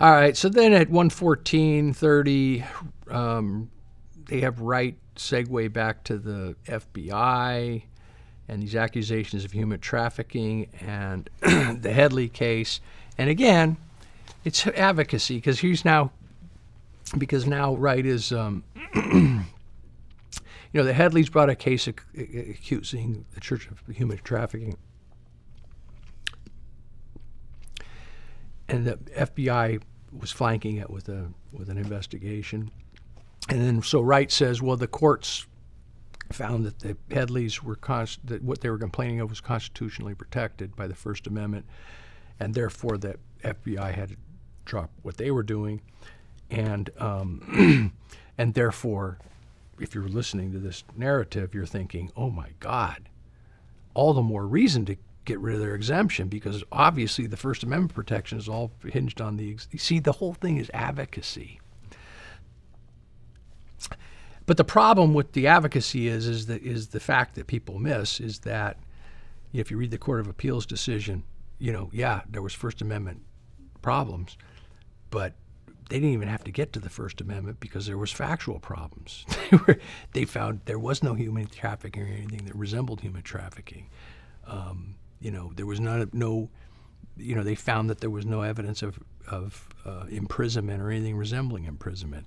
All right, so then at 1:14:30, they have Wright segue back to the FBI and these accusations of human trafficking and the Headley case. And again, it's advocacy because now Wright is, the Headleys brought a case accusing the Church of human trafficking. And the FBI was flanking it with an investigation. And then so Wright says, well, the courts found that the Headleys were that what they were complaining of was constitutionally protected by the First Amendment, and therefore the FBI had to drop what they were doing, and and therefore, if you're listening to this narrative, you're thinking, oh my God, all the more reason to get rid of their exemption, because obviously the First Amendment protection is all hinged on you see, the whole thing is advocacy. But the problem with the advocacy is the fact that people miss is that if you read the Court of Appeals decision, yeah, there was First Amendment problems, but they didn't even have to get to the First Amendment because there was factual problems. They found there was no human trafficking or anything that resembled human trafficking. There was they found that there was no evidence of imprisonment or anything resembling imprisonment.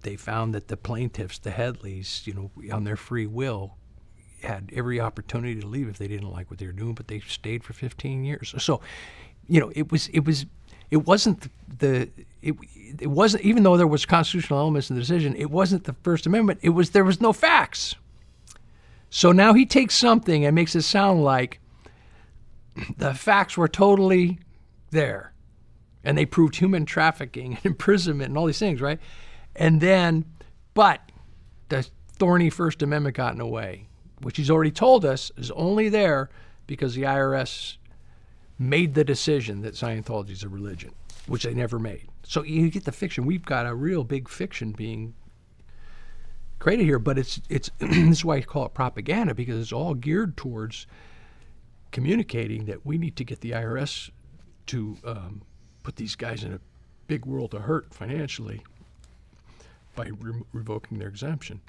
They found that the plaintiffs, the Headleys, on their free will, had every opportunity to leave if they didn't like what they were doing, but they stayed for 15 years. So, it wasn't even though there was constitutional elements in the decision, it wasn't the First Amendment. There was no facts. So now he takes something and makes it sound like the facts were totally there, and they proved human trafficking and imprisonment and all these things, right? And then, but the thorny First Amendment got in the way, which he's already told us is only there because the IRS made the decision that Scientology is a religion, which they never made. So you get the fiction. We've got a real big fiction being created here, but it's this is why I call it propaganda, because it's all geared towards communicating that we need to get the IRS to put these guys in a big world of hurt financially by revoking their exemption.